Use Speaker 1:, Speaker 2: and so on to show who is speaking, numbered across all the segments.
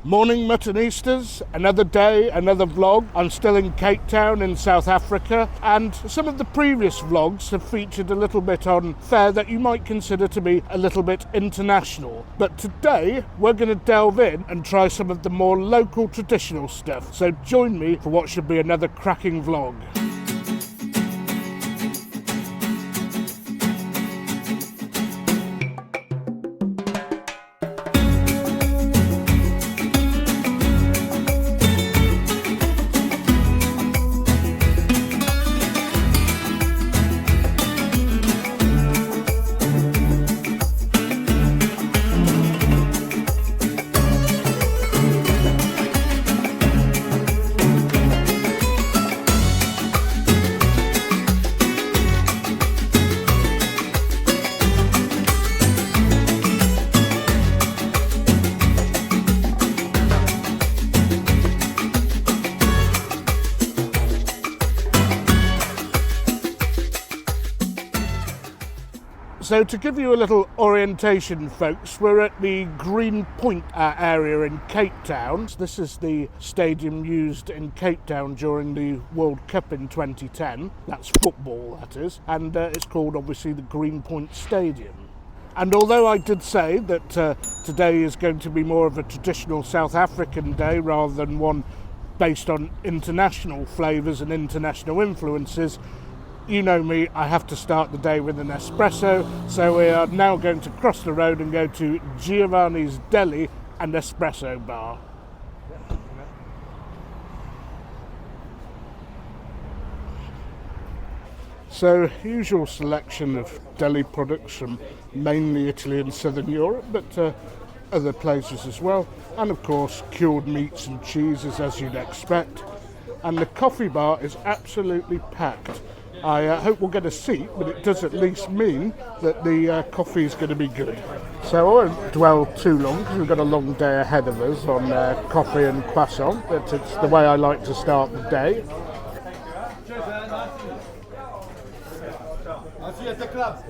Speaker 1: Morning Muttonistas, another day, another vlog. I'm still in Cape Town in South Africa, and some of the previous vlogs have featured a little bit on fare that you might consider to be a little bit international. But today we're going to delve in and try some of the more local traditional stuff. So join me for what should be another cracking vlog. So to give you a little orientation, folks, we're at the Green Point area in Cape Town. This is the stadium used in Cape Town during the World Cup in 2010. That's football, that is. And it's called, obviously, the Green Point Stadium. And although I did say that today is going to be more of a traditional South African day rather than one based on international flavours and international influences, you know me, I have to start the day with an espresso, so we are now going to cross the road and go to Giovanni'S Deli and Espresso Bar. So, usual selection of deli products from mainly Italy and Southern Europe, but other places as well, and of course cured meats and cheeses as you'd expect. And the coffee bar is absolutely packed. I hope we'll get a seat, but it does at least mean that the coffee is going to be good. So I won't dwell too long because we've got a long day ahead of us on coffee and croissant, but it's the way I like to start the day. I'll see you at the club.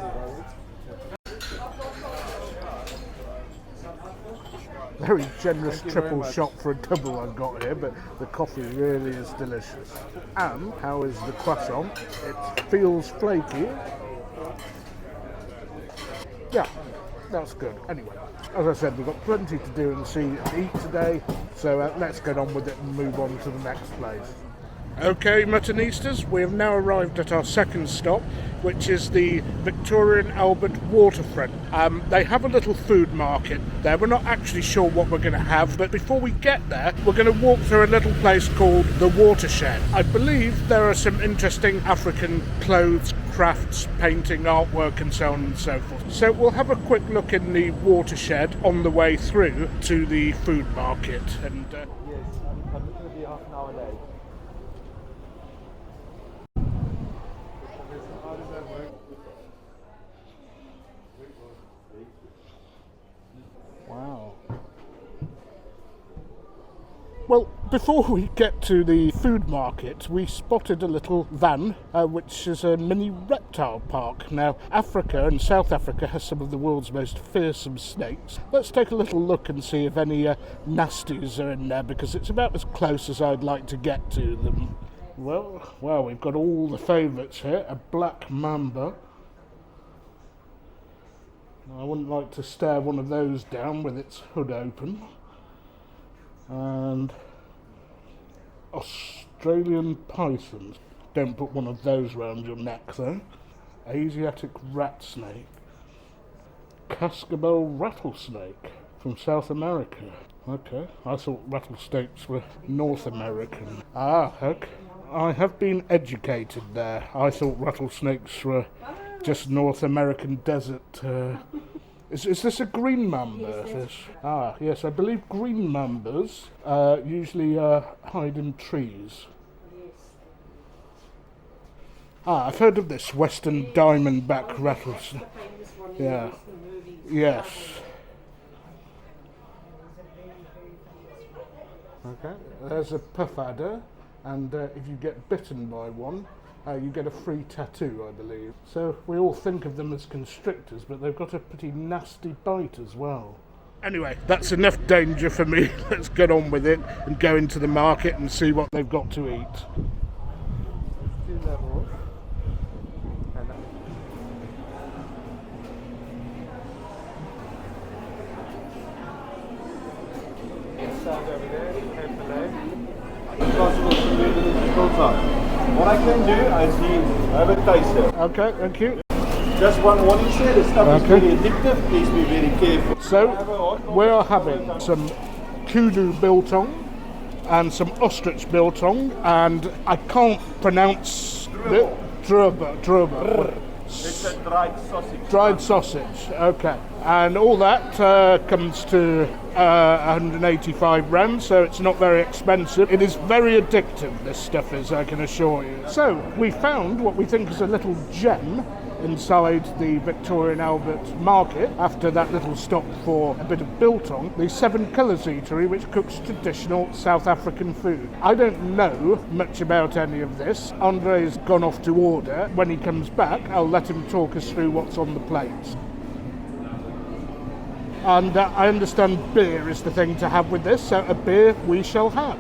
Speaker 1: Very generous triple shot for a double I've got here, but the coffee really is delicious. And how is the croissant? It feels flaky. Yeah, that's good. Anyway, as I said, we've got plenty to do and see and eat today, so let's get on with it and move on to the next place. Okay, Muttonistas, we have now arrived at our second stop, which is the Victorian Albert waterfront. They have a little food market there. We're not actually sure what we're going to have, but before we get there, we're going to walk through a little place called the Watershed. I believe there are some interesting African clothes, crafts, painting, artwork and so on and so forth. So we'll have a quick look in the Watershed on the way through to the food market. And
Speaker 2: yes, I'm going to be half an hour late.
Speaker 1: Wow. Well, before we get to the food market, we spotted a little van, which is a mini reptile park. Now, Africa and South Africa has some of the world's most fearsome snakes. Let's take a little look and see if any nasties are in there, because it's about as close as I'd like to get to them. Well, we've got all the favourites here. A black mamba. I wouldn't like to stare one of those down with its hood open. And Australian pythons. Don't put one of those round your neck though. Asiatic rat snake. Cascabel rattlesnake from South America. Okay, I thought rattlesnakes were North American. Ah, heck. I have been educated there. I thought rattlesnakes were just North American desert. Is this a green mamba? This? Ah, yes, I believe green mambas usually hide in trees. Ah, I've heard of this Western diamondback rattlesnake. Yeah. Yes. Okay, there's a puff adder, and if you get bitten by one, you get a free tattoo, I believe. So we all think of them as constrictors, but they've got a pretty nasty bite as well. Anyway, that's enough danger for me. Let's get on with it and go into the market and see what they've got to eat.
Speaker 2: 2 levels. And stand over there, carefully. Possible to do this Biltong. What I can do, I see, have a taster.
Speaker 1: Okay, thank you.
Speaker 2: Just one warning, sir, the stuff is very addictive, please be very careful.
Speaker 1: So, we are having some kudu biltong and some ostrich biltong, and I can't pronounce it. Druba.
Speaker 2: It's a dried sausage.
Speaker 1: Dried sausage, okay. And all that comes to 185 rand, so it's not very expensive. It is very addictive, this stuff is, I can assure you. So, we found what we think is a little gem inside the Victoria and Albert market after that little stop for a bit of biltong, the Seven Colours Eatery, which cooks traditional South African food. I don't know much about any of this. Andre's gone off to order. When he comes back, I'll let him talk us through what's on the plates. And I understand beer is the thing to have with this, so a beer we shall have.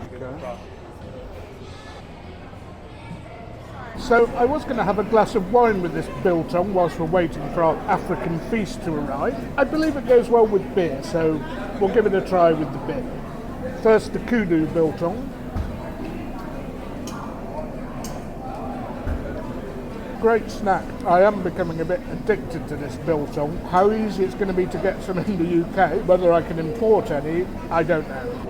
Speaker 1: So I was going to have a glass of wine with this biltong whilst we're waiting for our African feast to arrive. I believe it goes well with beer, so we'll give it a try with the beer. First, the kudu biltong. Great snack. I am becoming a bit addicted to this biltong. How easy it's going to be to get some in the UK, whether I can import any, I don't know.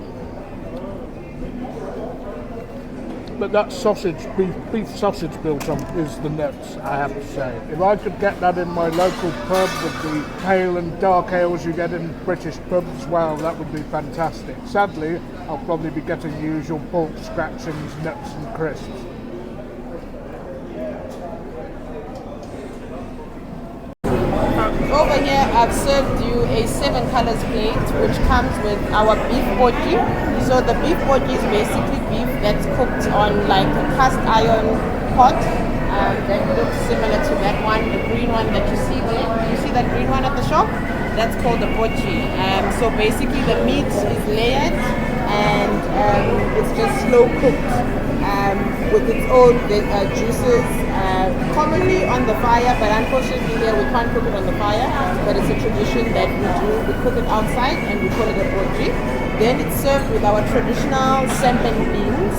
Speaker 1: But that sausage, beef sausage biltong is the nuts, I have to say. If I could get that in my local pub with the pale and dark ales you get in British pubs, well, that would be fantastic. Sadly, I'll probably be getting the usual pork scratchings, nuts and crisps.
Speaker 3: Over here, I've served you a 7 colors plate, which comes with our beef botty. So the beef botty is basically beef that's cooked on like a cast iron pot. That looks similar to that one, the green one that you see there. You see that green one at the shop? That's called the botty. So basically the meat is layered and it's just slow cooked with its own juices. Commonly on the fire, but unfortunately here we can't cook it on the fire, but it's a tradition that we do. We cook it outside and we call it a botry. Then it's served with our traditional sampan beans.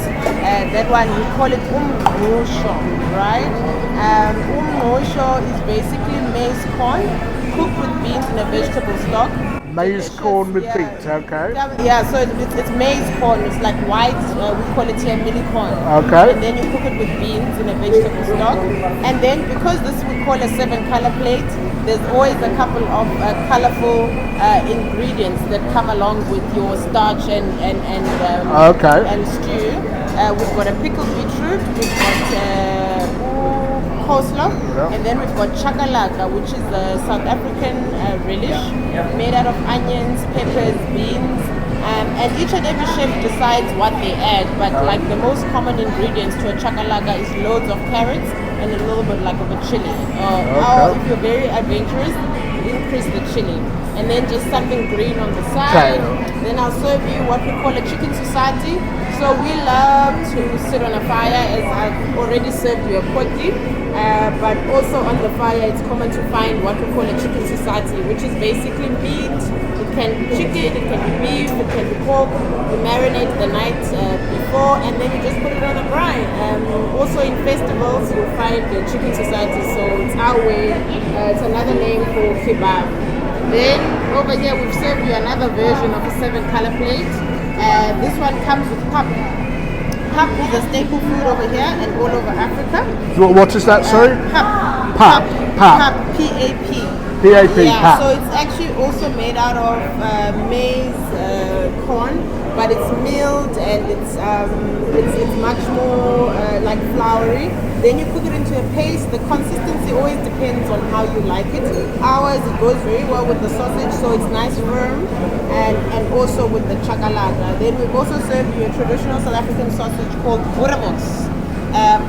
Speaker 3: That one we call it umngqusho, right? Umngqusho is basically maize corn cooked with beans in a vegetable stock.
Speaker 1: Maize corn with beet, okay.
Speaker 3: Yeah, so it's maize corn. It's like white, we call it here milli corn.
Speaker 1: Okay.
Speaker 3: And then you cook it with beans in a vegetable stock. And then because this we call a 7 color plate, there's always a couple of colorful ingredients that come along with your starch and stew. We've got a pickled beetroot, we've got coleslaw, and then we've got CHAKALAKA, which is a South African relish made out of onions, peppers, beans, and each and every chef decides what they add, but like the most common ingredients to a CHAKALAKA is loads of carrots and a little bit like of a chili. Or if you're very adventurous, increase the chili. And then just something green on the side. Then I'll serve you what we call a chicken society. So we love to sit on a fire, as I've already served you a potty. But also on the fire, it's common to find what we call a chicken society, which is basically meat. It can be chicken, it can be beef, it can be pork. You marinate the night before, and then you just put it on a brine. Also in festivals, you'll find the chicken society. So it's our way. It's another name for kebab. Then over here we've served you another version of a 7 color plate. This one comes with pap. Pap is a staple food over here and all over Africa.
Speaker 1: What is that, sorry?
Speaker 3: Pap.
Speaker 1: Pap.
Speaker 3: Pap. P-A-P.
Speaker 1: P-A-P,
Speaker 3: yeah,
Speaker 1: pap.
Speaker 3: so it's actually also made out of maize corn, but it's milled and it's much more like floury. Then you cook it into a paste. The consistency always depends on how you like it. Ours, it goes very well with the sausage, so it's nice firm, and also with the CHAKALAKA. Then we've also served you a traditional South African sausage called boerewors.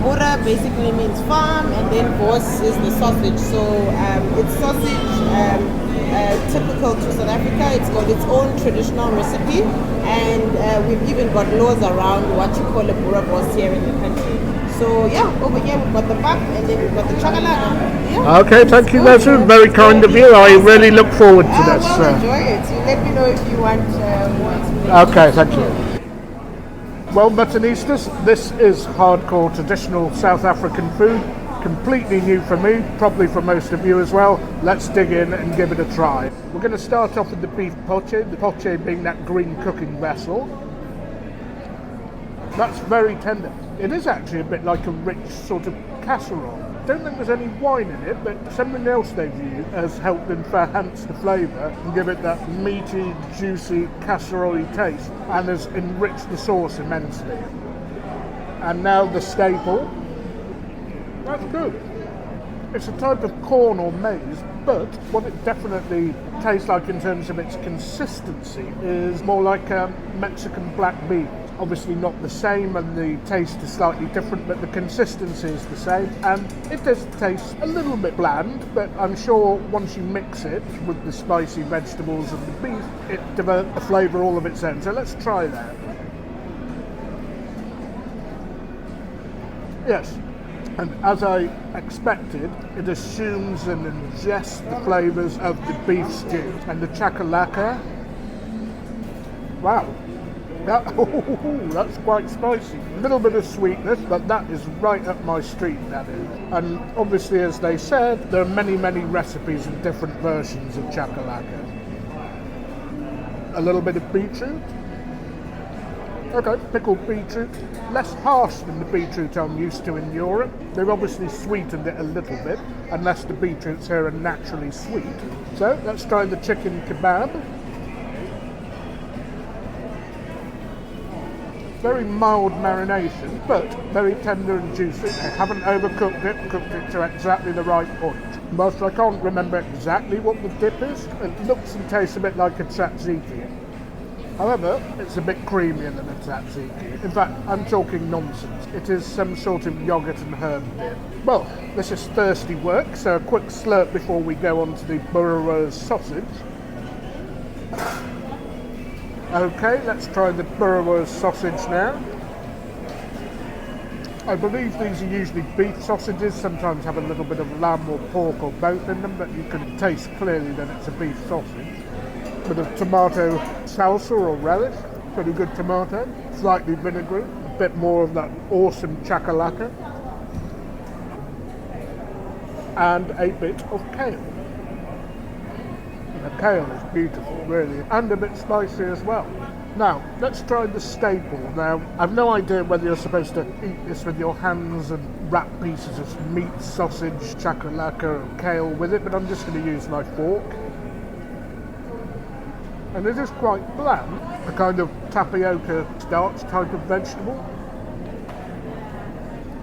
Speaker 3: Bora basically means farm, and then Vos is the sausage. So it's sausage typical to South Africa. It's got its own traditional recipe, and we've even got laws around what you call a Bora Vos here in the country. So yeah, over here we've got the pap, and then we've got the chakalaka. Yeah.
Speaker 1: Okay, thank you. That's very kind of you. I really look forward to this.
Speaker 3: Well, enjoy it. You let me know if you want more explanation.
Speaker 1: Okay, thank you. Well, Muttonistas, this is hardcore traditional South African food. Completely new for me, probably for most of you as well. Let's dig in and give it a try. We're going to start off with the beef poche, the poche being that green cooking vessel. That's very tender. It is actually a bit like a rich sort of casserole. Don't think there's any wine in it, but something else they've used has helped enhance the flavour and give it that meaty, juicy, casserole taste, and has enriched the sauce immensely. And now the staple. That's good. It's a type of corn or maize, but what it definitely tastes like in terms of its consistency is more like Mexican black beans. Obviously not the same, and the taste is slightly different, but the consistency is the same, and it does taste a little bit bland, but I'm sure once you mix it with the spicy vegetables and the beef, it develops a flavour all of its own. So let's try that. Yes. And as I expected, it assumes and ingests the flavours of the beef stew. And the chakalaka, wow, that's quite spicy. A little bit of sweetness, but that is right up my street, that is. And obviously, as they said, there are many, many recipes and different versions of chakalaka. A little bit of beetroot. Okay, pickled beetroot, less harsh than the beetroot I'm used to in Europe. They've obviously sweetened it a little bit, unless the beetroots here are naturally sweet. So let's try the chicken kebab. Very mild marination, but very tender and juicy. I haven't overcooked it, cooked it to exactly the right point. Whilst I can't remember exactly what the dip is, it looks and tastes a bit like a tzatziki. However, it's a bit creamier than a tzatziki. In fact, I'm talking nonsense. It is some sort of yogurt and herb dip. Well, this is thirsty work, so a quick slurp before we go on to the boerewors sausage. Okay, let's try the boerewors sausage now. I believe these are usually beef sausages, sometimes have a little bit of lamb or pork or both in them, but you can taste clearly that it's a beef sausage. Bit of tomato salsa or relish, pretty good tomato, slightly vinegary, a bit more of that awesome chakalaka, and a bit of kale. The kale is beautiful, really, and a bit spicy as well. Now, let's try the staple. Now, I've no idea whether you're supposed to eat this with your hands and wrap pieces of meat, sausage, chakalaka, or kale with it, but I'm just going to use my fork. And it is quite bland, a kind of tapioca starch type of vegetable.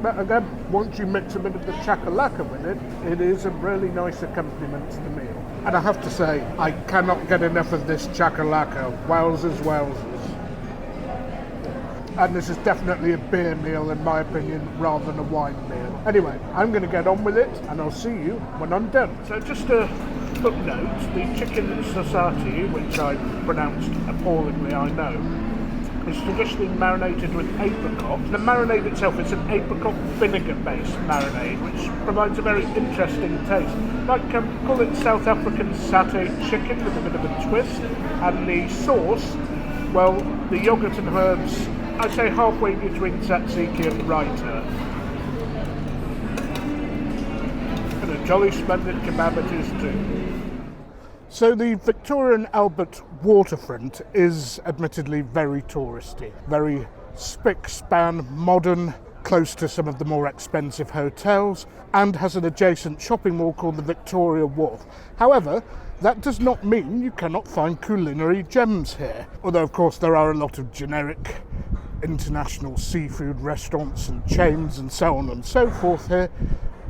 Speaker 1: But again, once you mix a bit of the chakalaka with it, it is a really nice accompaniment to the meal. And I have to say, I cannot get enough of this chakalaka. Wowzers, wowzers. And this is definitely a beer meal, in my opinion, rather than a wine meal. Anyway, I'm going to get on with it, and I'll see you when I'm done. So just a footnote, the chicken SOSATIE, which I pronounced appallingly, I know, is traditionally marinated with apricot. The marinade itself is an apricot vinegar-based marinade, which provides a very interesting taste. Like, call it South African satay chicken with a bit of a twist. And the sauce, well, the yogurt and herbs, I'd say halfway between tzatziki and raita. And a jolly splendid kebab it is too. So the Victoria and Albert waterfront is admittedly very touristy, very spick-span, modern, close to some of the more expensive hotels, and has an adjacent shopping mall called the Victoria Wharf. However, that does not mean you cannot find culinary gems here, although of course there are a lot of generic international seafood restaurants and chains and so on and so forth here.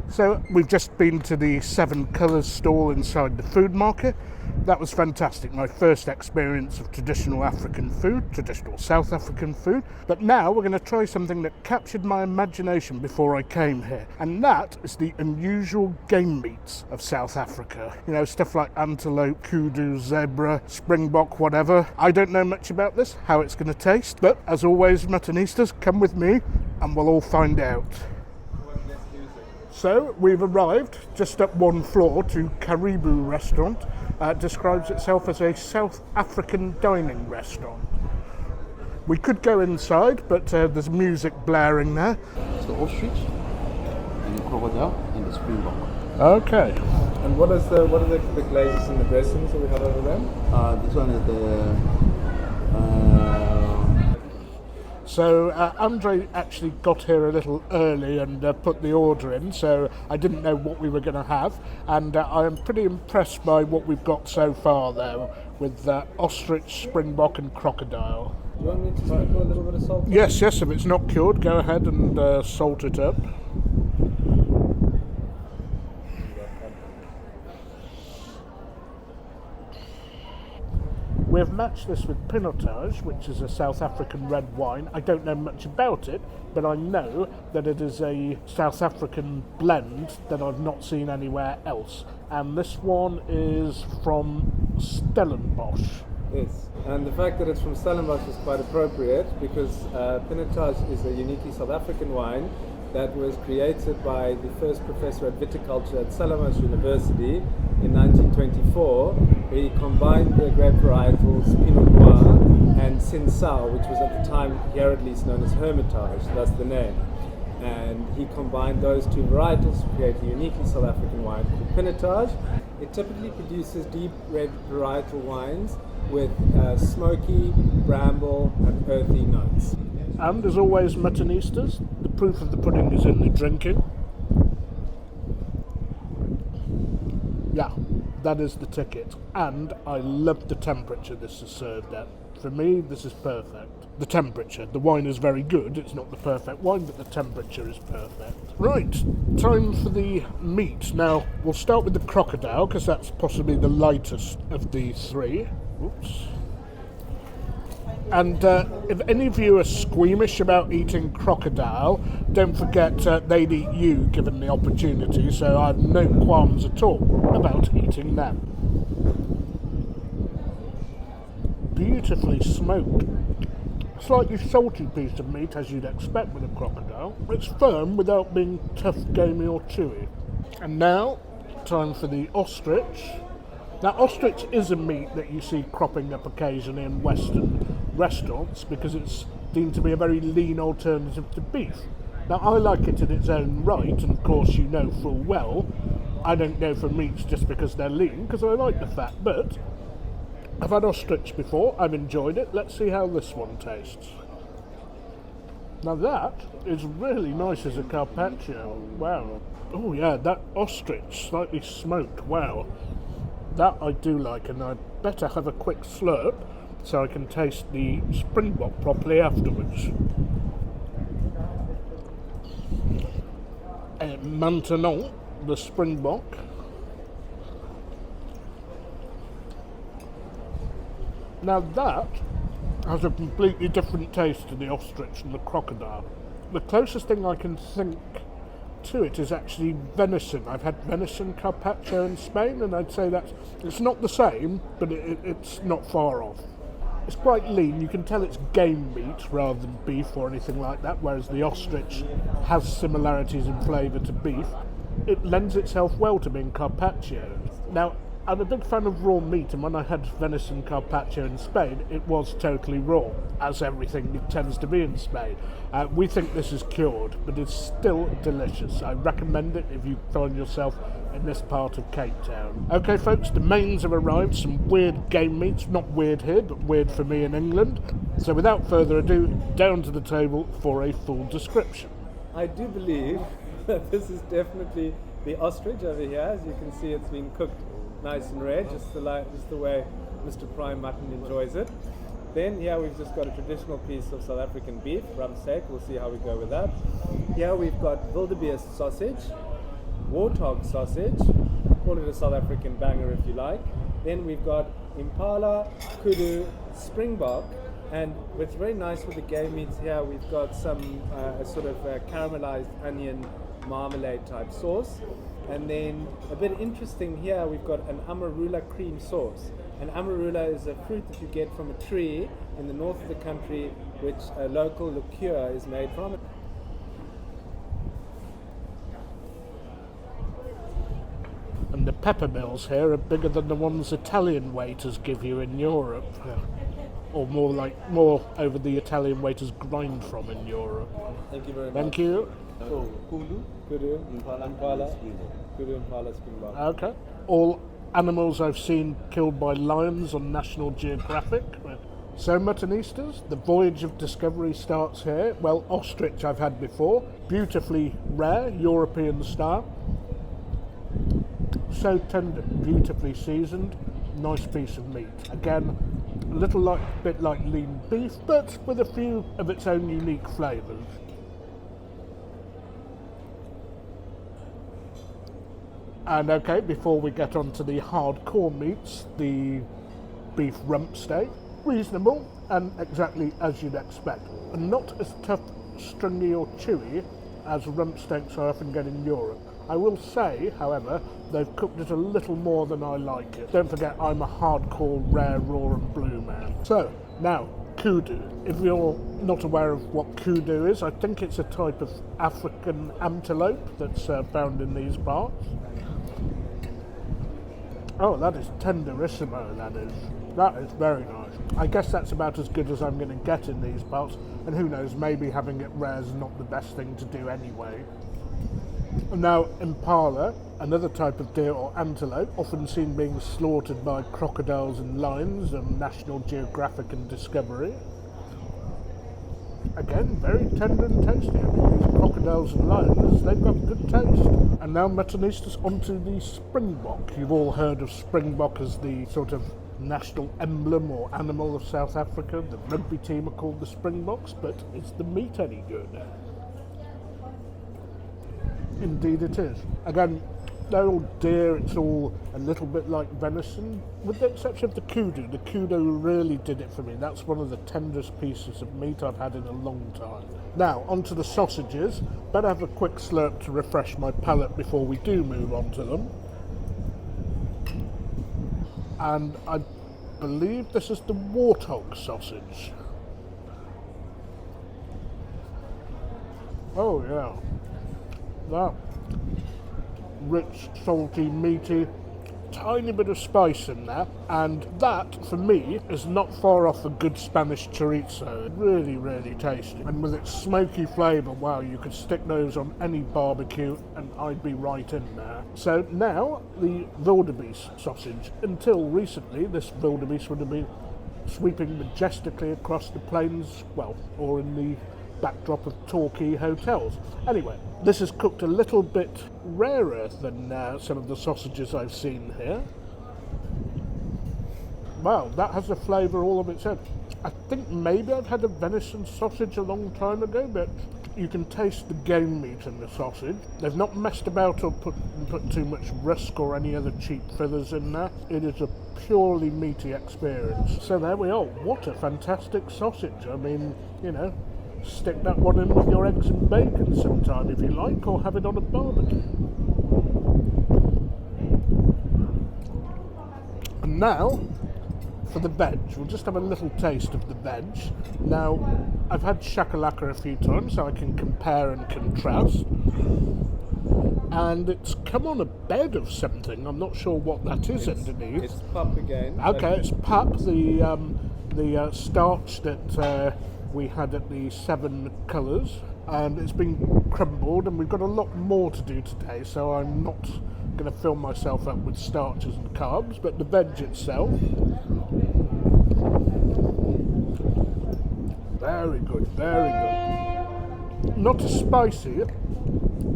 Speaker 1: So we've just been to the 7 Colours stall inside the food market. That was fantastic, my first experience of traditional African food, traditional South African food. But now we're going to try something that captured my imagination before I came here, and that is the unusual game meats of South Africa. You know, stuff like antelope, kudu, zebra, springbok, whatever. I don't know much about this, how it's going to taste, but as always, Muttonistas, come with me and we'll all find out. So we've arrived just up one floor to Caribou Restaurant. Describes itself as a South African dining restaurant. We could go inside, but there's music blaring there.
Speaker 4: It's the ostrich, and the crocodile, and the springbok.
Speaker 1: Okay.
Speaker 2: And what are the glazes and the dressings that we have over there?
Speaker 4: This one is the
Speaker 1: So Andre actually got here a little early and put the order in, so I didn't know what we were going to have, and I am pretty impressed by what we've got so far though, with ostrich, springbok and crocodile.
Speaker 2: Do you want me to sprinkle a little bit of salt?
Speaker 1: Yes, if it's not cured, go ahead and salt it up. We've matched this with Pinotage, which is a South African red wine. I don't know much about it, but I know that it is a South African blend that I've not seen anywhere else. And this one is from Stellenbosch.
Speaker 2: Yes, and the fact that it's from Stellenbosch is quite appropriate because Pinotage is a uniquely South African wine that was created by the first professor at viticulture at Stellenbosch University in 1924, where he combined the grape varietals Pinot Noir and Cinsault, which was at the time here at least known as Hermitage, that's the name. And he combined those two varietals to create a uniquely South African wine called Pinotage. It typically produces deep red varietal wines with smoky, bramble and earthy notes.
Speaker 1: And as always, Muttonistas, the proof of the pudding is in the drinking. Yeah, that is the ticket. And I love the temperature this is served at. For me, this is perfect. The temperature. The wine is very good. It's not the perfect wine, but the temperature is perfect. Right, time for the meat. Now, we'll start with the crocodile, because that's possibly the lightest of the three. Oops. And if any of you are squeamish about eating crocodile, don't forget they'd eat you given the opportunity, so I have no qualms at all about eating them. Beautifully smoked. Slightly salty piece of meat, as you'd expect with a crocodile. It's firm without being tough, gamey or chewy. And now, time for the ostrich. Now, ostrich is a meat that you see cropping up occasionally in Western restaurants because it's deemed to be a very lean alternative to beef. Now, I like it in its own right, and of course you know full well, I don't go for meats just because they're lean, because I like the fat, but I've had ostrich before, I've enjoyed it. Let's see how this one tastes. Now that is really nice as a carpaccio. Wow. Oh yeah, that ostrich, slightly smoked, wow. That I do like, and I'd better have a quick slurp so I can taste the springbok properly afterwards. Maintenant, the springbok. Now that has a completely different taste to the ostrich and the crocodile. The closest thing I can think to it is actually venison. I've had venison carpaccio in Spain, and I'd say that it's not the same, but it's not far off. It's quite lean. You can tell it's game meat rather than beef or anything like that, whereas the ostrich has similarities in flavour to beef. It lends itself well to being carpaccio. Now, I'm a big fan of raw meat, and when I had venison carpaccio in Spain, it was totally raw, as everything tends to be in Spain. We think this is cured, but it's still delicious. I recommend it if you find yourself in this part of Cape Town. Okay folks, the mains have arrived, some weird game meats, not weird here, but weird for me in England. So without further ado, down to the table for a full description.
Speaker 2: I do believe that this is definitely the ostrich over here. As you can see, it's been cooked nice and red, just the way Mr. Primemutton enjoys it. Then here we've just got a traditional piece of South African beef, rump steak. We'll see how we go with that. Here we've got wildebeest sausage, warthog sausage, call it a South African banger if you like. Then we've got impala, kudu, springbok, and what's very nice with the game meats here, we've got some a sort of caramelized onion marmalade type sauce. And then a bit interesting here, we've got an amarula cream sauce. And amarula is a fruit that you get from a tree in the north of the country, which a local liqueur is made from.
Speaker 1: And the peppermills here are bigger than the ones Italian waiters give you in Europe. Or more over the Italian waiters grind from in Europe.
Speaker 2: Thank you very much.
Speaker 1: Thank you.
Speaker 4: So, kudu,
Speaker 2: impala, kudu, impala, springbok.
Speaker 1: Okay. All animals I've seen killed by lions on National Geographic. So Muttonistas, the voyage of discovery starts here. Well, ostrich I've had before. Beautifully rare, European style. So tender, beautifully seasoned. Nice piece of meat. Again, a little bit like lean beef, but with a few of its own unique flavours. And okay, before we get on to the hardcore meats, the beef rump steak, reasonable and exactly as you'd expect. And not as tough, stringy or chewy as rump steaks I often get in Europe. I will say, however, they've cooked it a little more than I like it. Don't forget, I'm a hardcore rare, raw and blue man. So, now, kudu. If you're not aware of what kudu is, I think it's a type of African antelope that's found in these parts. Oh, that is tenderissimo, that is. That is very nice. I guess that's about as good as I'm going to get in these parts, and who knows, maybe having it rare is not the best thing to do anyway. Now, impala, another type of deer or antelope, often seen being slaughtered by crocodiles and lions on National Geographic and Discovery. Again, very tender and tasty. I mean, these crocodiles and lions, they've got good taste. And now, Muttonistas, onto the springbok. You've all heard of springbok as the sort of national emblem or animal of South Africa. The rugby team are called the Springboks, but is the meat any good? Indeed it is. Again, they're all deer, it's all a little bit like venison, with the exception of the kudu. The kudu really did it for me. That's one of the tenderest pieces of meat I've had in a long time. Now, onto the sausages. Better have a quick slurp to refresh my palate before we do move on to them. And I believe this is the warthog sausage. Oh yeah. That rich, salty, meaty, tiny bit of spice in there, and that for me is not far off a good Spanish chorizo. Really, really tasty, and with its smoky flavour, wow, you could stick those on any barbecue and I'd be right in there. So now the wildebeest sausage. Until recently, this wildebeest would have been sweeping majestically across the plains, well, or in the backdrop of Torquay hotels. Anyway, this is cooked a little bit rarer than some of the sausages I've seen here. Wow, that has a flavour all of its own. I think maybe I've had a venison sausage a long time ago, but you can taste the game meat in the sausage. They've not messed about or put too much rusk or any other cheap fillers in there. It is a purely meaty experience. So there we are. What a fantastic sausage. I mean, you know, stick that one in with your eggs and bacon sometime if you like, or have it on a barbecue. And now, for the veg, we'll just have a little taste of the veg. Now, I've had chakalaka a few times, so I can compare and contrast. And it's come on a bed of something. I'm not sure what that is underneath.
Speaker 2: It's pup again.
Speaker 1: Okay, it's pup, the starch that we had at the 7 colours, and it's been crumbled, and we've got a lot more to do today, so I'm not going to fill myself up with starches and carbs, but the veg itself, very good, very good. Not as spicy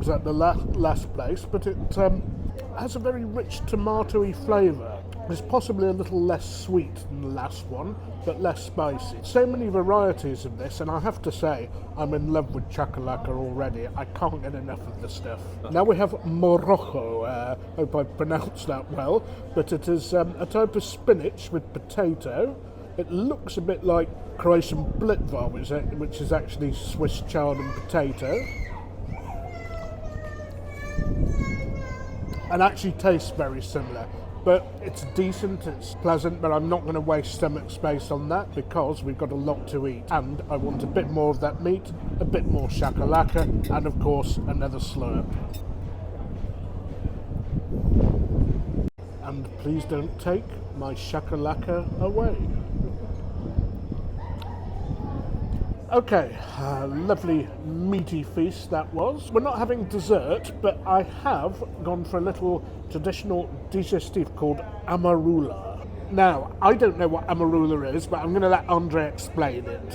Speaker 1: as at the last place, but it has a very rich tomatoey flavour. It's possibly a little less sweet than the last one, but less spicy. So many varieties of this, and I have to say, I'm in love with CHAKALAKA already. I can't get enough of the stuff. Now we have morojo, hope I pronounced that well, but it is a type of spinach with potato. It looks a bit like Croatian blitva, which is actually Swiss chard and potato. And actually tastes very similar. But it's decent, it's pleasant, but I'm not going to waste stomach space on that because we've got a lot to eat. And I want a bit more of that meat, a bit more CHAKALAKA, and of course, another slurp. And please don't take my CHAKALAKA away. Okay, lovely meaty feast that was. We're not having dessert, but I have gone for a little traditional digestif called amarula. Now, I don't know what amarula is, but I'm going to let Andre explain it.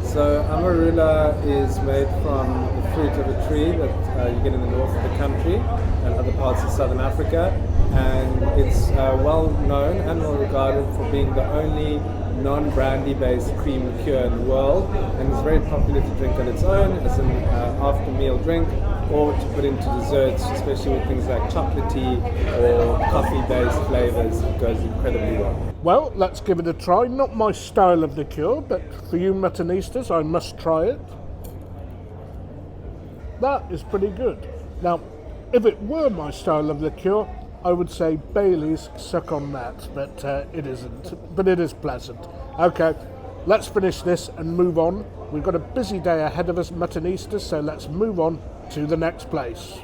Speaker 2: So amarula is made from the fruit of a tree that you get in the north of the country and other parts of southern Africa, and it's well known and well regarded for being the only non-brandy based cream liqueur in the world, and it's very popular to drink on its own as an after meal drink, or to put into desserts, especially with things like chocolatey or coffee based flavours. It goes incredibly well.
Speaker 1: Well, let's give it a try. Not my style of liqueur, but for you Muttonistas, I must try it. That is pretty good. Now, if it were my style of liqueur, I would say Bailey's, suck on that, but it isn't. But it is pleasant. Okay, let's finish this and move on. We've got a busy day ahead of us, Muttonistas, so let's move on to the next place.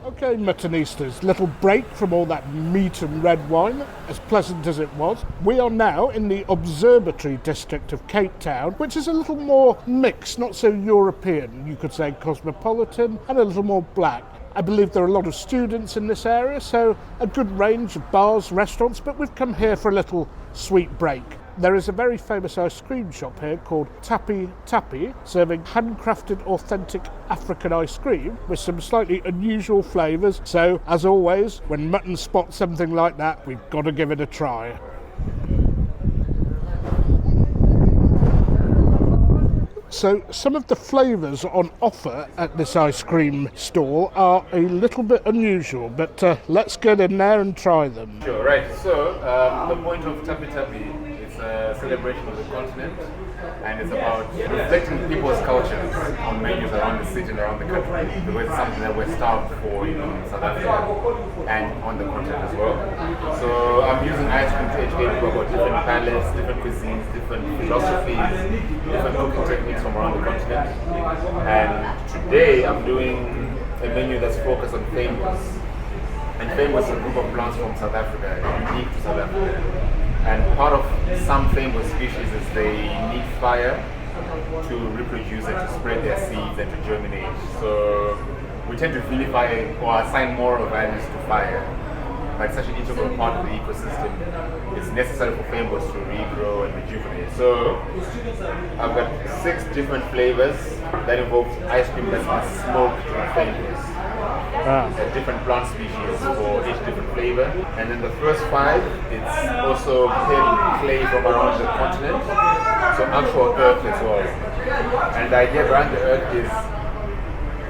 Speaker 1: Okay, Muttonistas, little break from all that meat and red wine, as pleasant as it was. We are now in the Observatory district of Cape Town, which is a little more mixed, not so European, you could say cosmopolitan, and a little more black. I believe there are a lot of students in this area, so a good range of bars, restaurants, but we've come here for a little sweet break. There is a very famous ice cream shop here called Tappy Tappy, serving handcrafted authentic African ice cream with some slightly unusual flavours. So, as always, when Mutton spots something like that, we've got to give it a try. So some of the flavours on offer at this ice cream stall are a little bit unusual, but let's get in there and try them.
Speaker 5: Sure, right. So the point of Tappy Tappy is a celebration of the continent, and it's about reflecting people's cultures on menus around the city and around the country, because it's something that we're starved for in South Africa and on the continent as well. So I'm using ice cream to educate people about different palates, different cuisines, different philosophies, different cooking techniques from around the continent. And today I'm doing a menu that's focused on famous. And famous is a group of plants from South Africa, unique to South Africa. And part of some famous species is they need fire to reproduce and to spread their seeds and to germinate. So we tend to vilify or assign moral values to fire, but it's such an integral part of the ecosystem. It's necessary for famous to regrow and rejuvenate. So I've got 6 different flavors that involve ice cream that's been smoked in famous. Different plant species for each different flavor. And then the first 5, it's also pale clay from around the continent, so actual earth as well. And the idea behind the earth is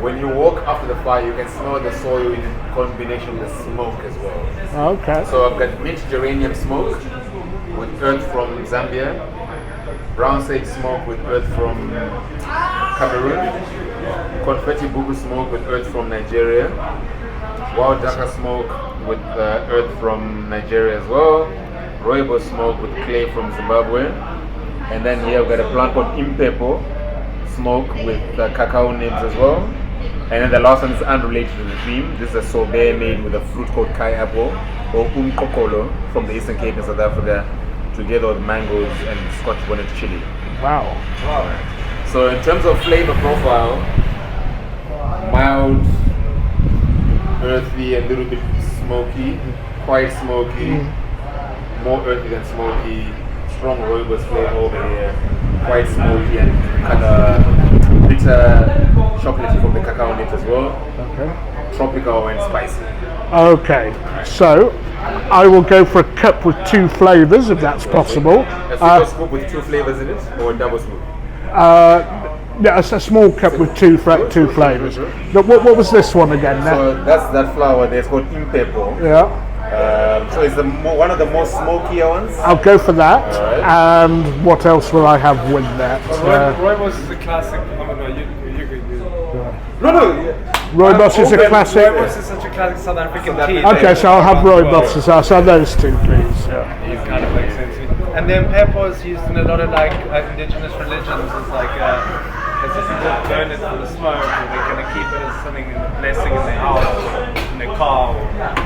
Speaker 5: when you walk after the fire, you can smell the soil in combination with the smoke as well.
Speaker 1: Okay.
Speaker 5: So I've got mint geranium smoke with earth from Zambia, brown sage smoke with earth from Cameroon, confetti bubu smoke with earth from Nigeria, wild daka smoke with earth from Nigeria as well, rooibos smoke with clay from Zimbabwe, and then here I've got a plant called impepo smoke with cacao nibs as well. And then the last one is unrelated to the theme. This is a sorbet made with a fruit called kai apple or umkokolo from the Eastern Cape in South Africa, together with mangoes and Scotch bonnet chili.
Speaker 1: Wow.
Speaker 5: So in terms of flavor profile, mild, earthy, a little bit smoky, quite smoky, more earthy than smoky, strong rooibos flavor over here, quite smoky and kind of bitter chocolatey from the cacao nibs as well.
Speaker 1: Okay.
Speaker 5: tropical and spicy.
Speaker 1: Okay, so I will go for a cup with 2 flavours if that's possible.
Speaker 5: A single scoop with 2 flavours in it, or a double scoop?
Speaker 1: Yeah, it's a small cup with two flavours. But what was this one again?
Speaker 5: So that's that flour there. It's called impepo.
Speaker 1: Yeah.
Speaker 5: So it's one of the most smokier ones.
Speaker 1: I'll go for that.
Speaker 5: Alright.
Speaker 1: And what else will I have with that?
Speaker 2: Rooibos is a classic.
Speaker 1: Rooibos is a classic.
Speaker 2: Rooibos is such a classic South African tea.
Speaker 1: Okay, so I'll have rooibos as well. So those 2, please.
Speaker 2: It kind of makes sense. And then pepper is used in a lot of like indigenous religions. It's like as if you just burn it for the smoke, or they're going to keep it as something in the blessing in their house, or in their car, or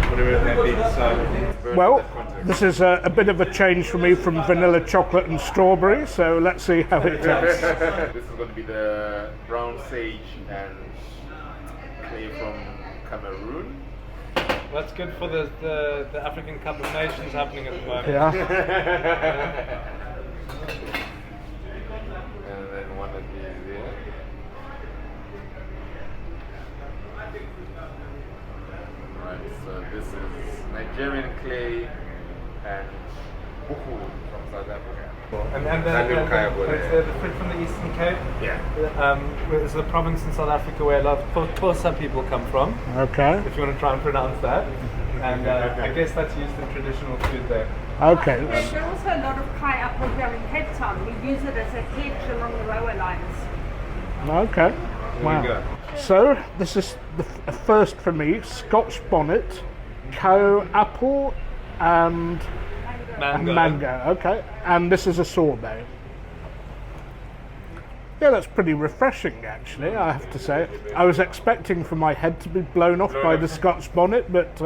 Speaker 2: whatever it may be. So,
Speaker 1: Well, this is a bit of a change for me from vanilla chocolate and strawberry. So let's see how it tastes.
Speaker 5: This is going to be the brown sage and clay from Cameroon.
Speaker 2: that's good for the African Cup of Nations happening at the moment.
Speaker 1: Yeah.
Speaker 5: And then one of these here. Right, so this is Nigerian clay and buku from South Africa.
Speaker 2: And the fruit from the Eastern Cape.
Speaker 5: Yeah.
Speaker 2: Is the province in South Africa where a lot of Xhosa people come from.
Speaker 1: Okay.
Speaker 2: If you want to try and pronounce that. And I guess that's used in traditional food there.
Speaker 1: Okay.
Speaker 6: There's also a lot of Kai apple here in Cape Town. We use it as a hedge along the railway lines.
Speaker 1: Okay.
Speaker 2: There
Speaker 1: Wow.
Speaker 2: you go.
Speaker 1: So this is the first for me: Scotch bonnet, cow apple, and mango. Okay, and this is a sorbet. Yeah, that's pretty refreshing, actually. I have to say. I was expecting for my head to be blown off by the Scotch bonnet, but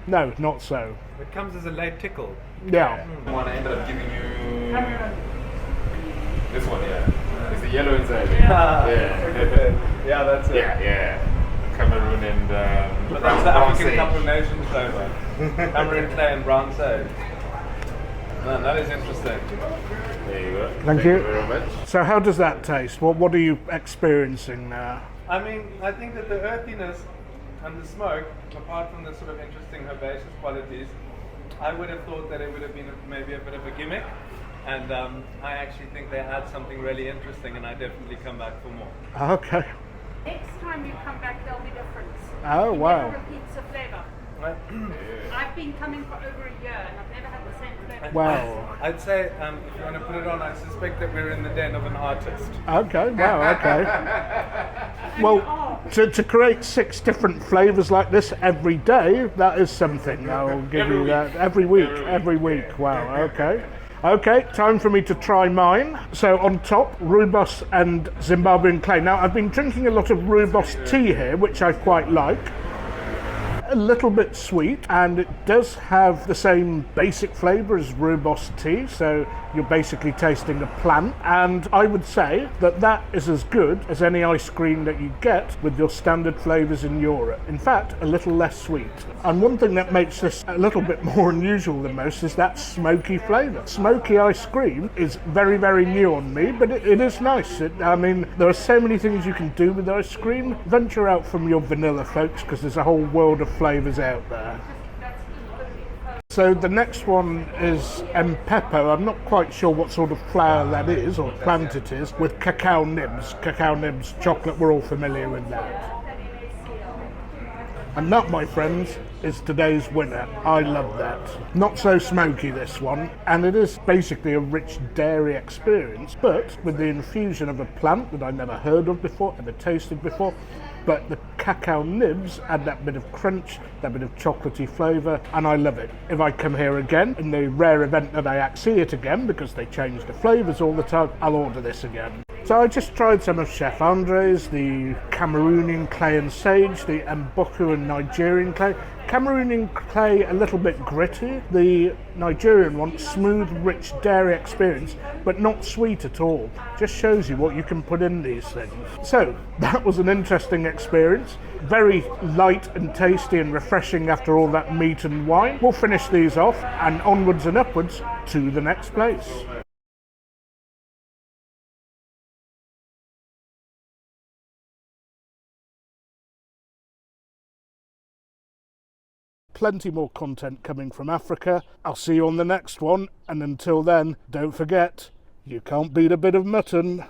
Speaker 1: no, not so.
Speaker 2: It comes as a late tickle.
Speaker 1: Yeah.
Speaker 5: The one I ended up giving you. This one, yeah. It's the yellow inside.
Speaker 2: Yeah, that's it.
Speaker 5: Yeah. Cameroon and
Speaker 2: But
Speaker 5: brown
Speaker 2: that's the African
Speaker 5: sage.
Speaker 2: Cup of Nations flavor. Cameroon clay and brown sage. Man, that is interesting.
Speaker 5: There you go.
Speaker 1: Thank you.
Speaker 5: Very much.
Speaker 1: So how does that taste? What are you experiencing now?
Speaker 2: I mean, I think that the earthiness and the smoke, apart from the sort of interesting herbaceous qualities, I would have thought that it would have been maybe a bit of a gimmick. And I actually think they add something really interesting, and I definitely come back for more.
Speaker 1: Okay.
Speaker 6: Next time you come back, there'll be difference.
Speaker 1: Oh,
Speaker 6: It
Speaker 1: wow.
Speaker 6: never repeats the flavour.
Speaker 2: Right?
Speaker 6: I've been coming for over a year and I've never had the same flavour.
Speaker 1: Wow.
Speaker 2: I'd say, if you want to put it on, I suspect that we're in the den of an artist.
Speaker 1: Okay, wow, okay. Well, to create 6 different flavours like this every day, that is something. I'll give you that. Every week. Wow, okay. Okay, time for me to try mine. So on top, rooibos and Zimbabwean clay. Now, I've been drinking a lot of rooibos tea here, which I quite like. A little bit sweet, and it does have the same basic flavour as rooibos tea, so you're basically tasting a plant, and I would say that that is as good as any ice cream that you get with your standard flavours in Europe. In fact, a little less sweet. And one thing that makes this a little bit more unusual than most is that smoky flavour. Smoky ice cream is very, very new on me, but it is nice. I mean, there are so many things you can do with ice cream. Venture out from your vanilla, folks, because there's a whole world of flavours out there. So the next one is Mpepo. I'm not quite sure what sort of flower that is or plant it is, with cacao nibs. Cacao nibs chocolate, we're all familiar with that. And that, my friends, is today's winner. I love that. Not so smoky, this one, and it is basically a rich dairy experience, but with the infusion of a plant that I never heard of before, never tasted before. But the cacao nibs add that bit of crunch, that bit of chocolatey flavour, and I love it. If I come here again, in the rare event that I see it again, because they change the flavours all the time, I'll order this again. So I just tried some of Chef Andre's, the Cameroonian clay and sage, the Mboku and Nigerian clay. Cameroonian clay a little bit gritty, the Nigerian one smooth, rich dairy experience, but not sweet at all. Just shows you what you can put in these things. So that was an interesting experience, very light and tasty and refreshing after all that meat and wine. We'll finish these off and onwards and upwards to the next place. plenty more content coming from Africa. I'll see you on the next one, and until then, don't forget, you can't beat a bit of mutton.